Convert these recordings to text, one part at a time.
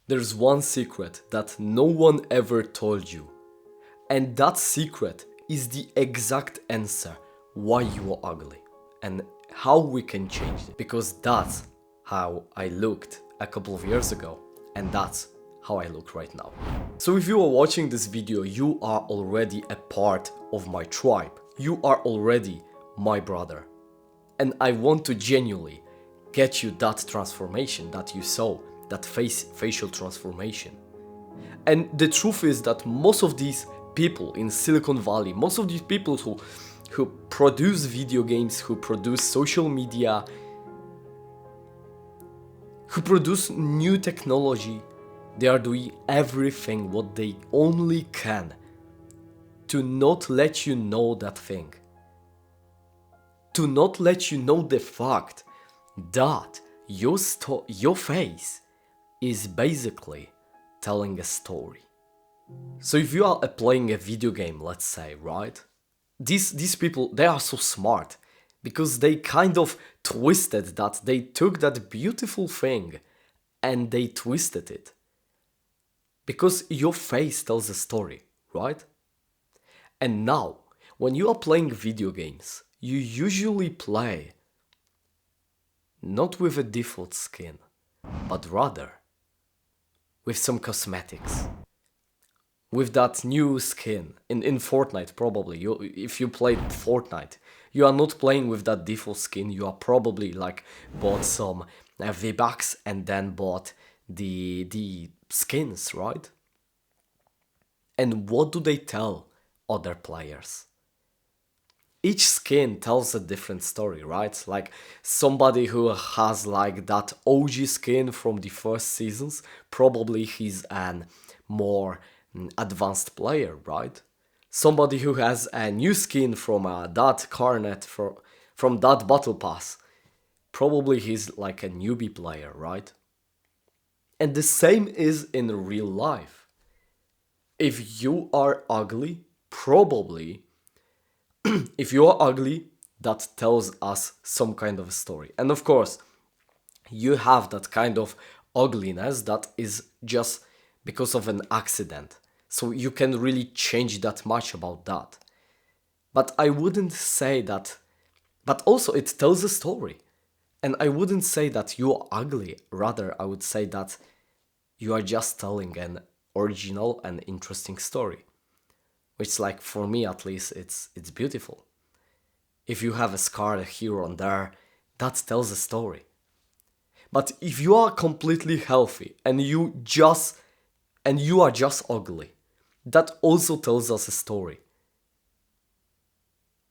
There's one secret that no one ever told you. And that secret is the exact answer why you are ugly and how we can change it. Because that's how I looked a couple of years ago, and that's how I look right now. So if you are watching this video, you are already a part of my tribe. You are already my brother. And I want to genuinely get you that transformation that you saw, that facial transformation. And the truth is that most of these people in Silicon Valley, most of these people who produce video games, who produce social media, who produce new technology, they are doing everything what they only can to not let you know that thing. To not let you know the fact that your face is basically telling a story. So if you are playing a video game, let's say, right? These people, they are so smart because they kind of twisted that. They took that beautiful thing and they twisted it. Because your face tells a story, right? And now, when you are playing video games, you usually play not with a default skin, but rather with some cosmetics. With that new skin in Fortnite, probably. If you played Fortnite, you are not playing with that default skin. You are probably like bought some V-Bucks and then bought the skins, right? And what do they tell other players? Each skin tells a different story, right? Like somebody who has like that OG skin from the first seasons, probably he's an more advanced player, right? Somebody who has a new skin from that Carnet, from that battle pass, probably he's like a newbie player, right? And the same is in real life. If you are ugly, probably, if you are ugly, that tells us some kind of a story. And of course, you have that kind of ugliness that is just because of an accident. So you can really change that much about that. But I wouldn't say that, but also it tells a story. And I wouldn't say that you are ugly, rather I would say that you are just telling an original and interesting story. Which, like, for me at least, it's beautiful. If you have a scar here and there, that tells a story. But if you are completely healthy and you are just ugly, that also tells us a story.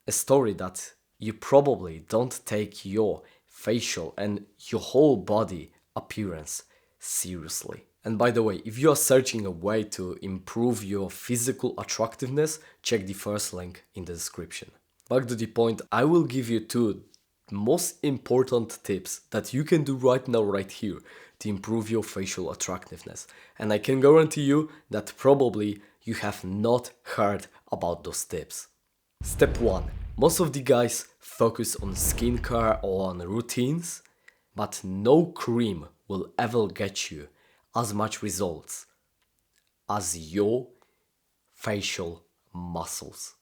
A story that you probably don't take your facial and your whole body appearance seriously. And by the way, if you are searching a way to improve your physical attractiveness, check the first link in the description. Back to the point, I will give you 2 most important tips that you can do right now, right here, to improve your facial attractiveness. And I can guarantee you that probably you have not heard about those tips. Step 1. Most of the guys focus on skincare or on routines, but no cream will ever get you as much results as your facial muscles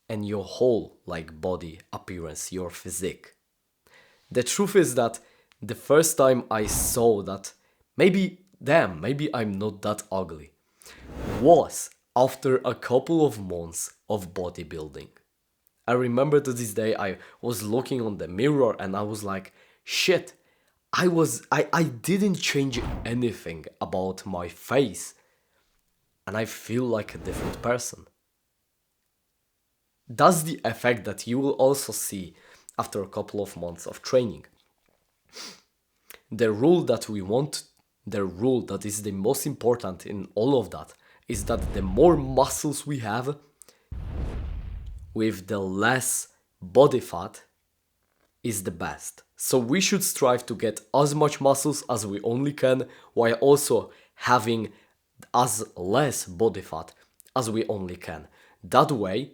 and your whole like body appearance, your physique. The truth is that the first time I saw that maybe I'm not that ugly was after a couple of months of bodybuilding. I remember to this day I was looking on the mirror and I was like, shit, I didn't change anything about my face and I feel like a different person. That's the effect that you will also see after a couple of months of training. The rule that is the most important in all of that is that the more muscles we have with the less body fat is the best. So we should strive to get as much muscles as we only can while also having as less body fat as we only can. That way,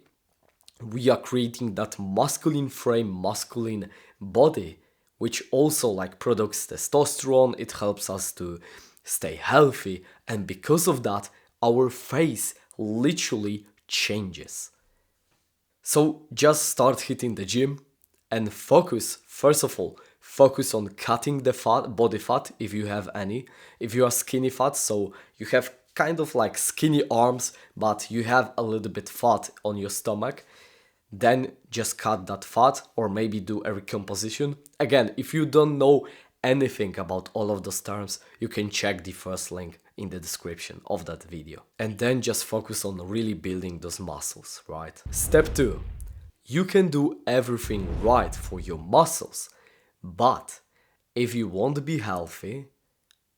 we are creating that masculine frame, masculine body, which also like products testosterone. It helps us to stay healthy, and because of that, our face literally changes. So just start hitting the gym and focus, first of all, focus on cutting the fat, body fat if you have any. If you are skinny fat, so you have kind of like skinny arms, but you have a little bit fat on your stomach, then just cut that fat or maybe do a recomposition. Again, if you don't know anything about all of those terms, you can check the first link in the description of that video. And then just focus on really building those muscles, right? Step 2. You can do everything right for your muscles, but if you want to be healthy,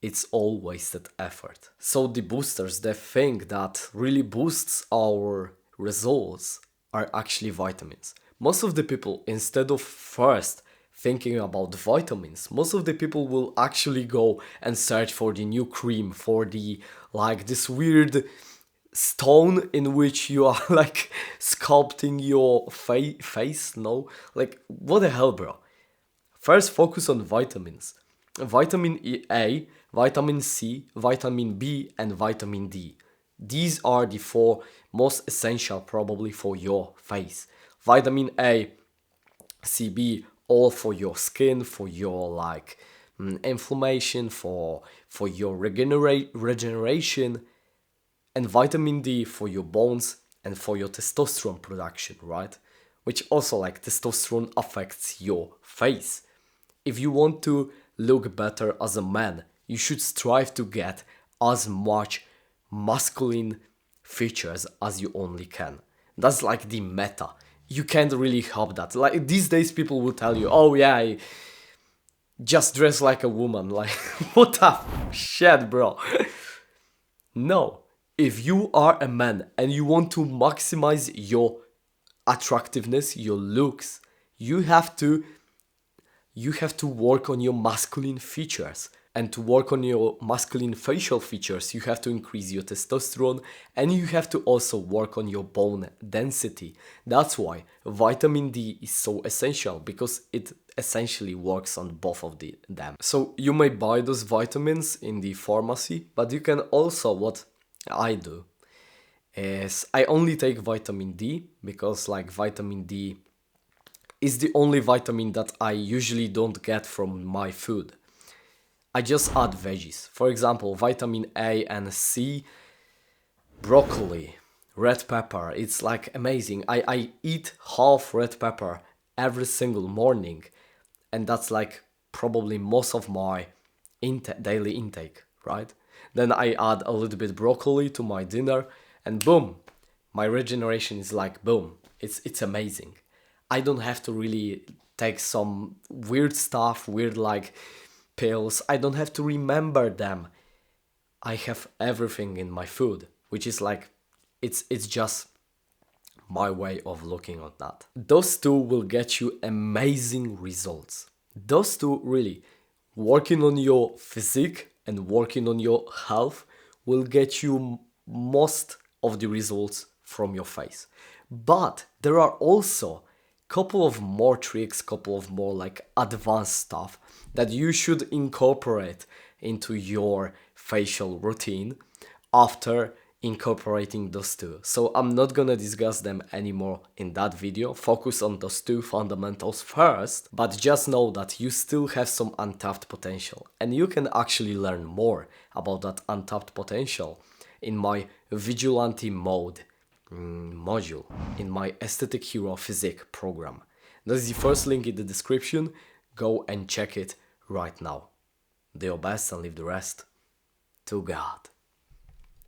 it's all wasted effort. So the boosters, the thing that really boosts our results are actually vitamins. Most of the people, instead of first thinking about vitamins, most of the people will actually go and search for the new cream, for the like this weird stone in which you are like sculpting your face. No, like what the hell, bro? First focus on vitamins. Vitamin A, vitamin C, vitamin B, and vitamin D. These are the 4 most essential probably for your face. Vitamin A, C, B, all for your skin, for your like inflammation, for your regeneration, and vitamin D for your bones and for your testosterone production, right? Which also like testosterone affects your face. If you want to look better as a man, you should strive to get as much masculine features as you only can. That's like the meta. You can't really help that. Like these days people will tell you, oh yeah, I just dress like a woman. Like what the shit, bro? No. If you are a man and you want to maximize your attractiveness, your looks, you have to work on your masculine features. And to work on your masculine facial features, you have to increase your testosterone and you have to also work on your bone density. That's why vitamin D is so essential, because it essentially works on both of them. So you may buy those vitamins in the pharmacy, but you can also, what I do is I only take vitamin D, because like vitamin D is the only vitamin that I usually don't get from my food. I just add veggies. For example, vitamin A and C, broccoli, red pepper. It's like amazing. I eat half red pepper every single morning, and that's like probably most of my daily intake, right? Then I add a little bit broccoli to my dinner, and boom, my regeneration is like boom. It's amazing. I don't have to really take some weird stuff, weird like pills. I don't have to remember them. I have everything in my food, which is like, it's just my way of looking at that. Those two will get you amazing results. Those two really, working on your physique and working on your health, will get you most of the results from your face. But there are also couple of more tricks, couple of more like advanced stuff that you should incorporate into your facial routine after incorporating those two. So I'm not gonna discuss them anymore in that video. Focus on those two fundamentals first, but just know that you still have some untapped potential, and you can actually learn more about that untapped potential in my vigilante mode module in my Aesthetic Hero Physique program. That's the first link in the description. Go and check it right now. Do your best and leave the rest to God.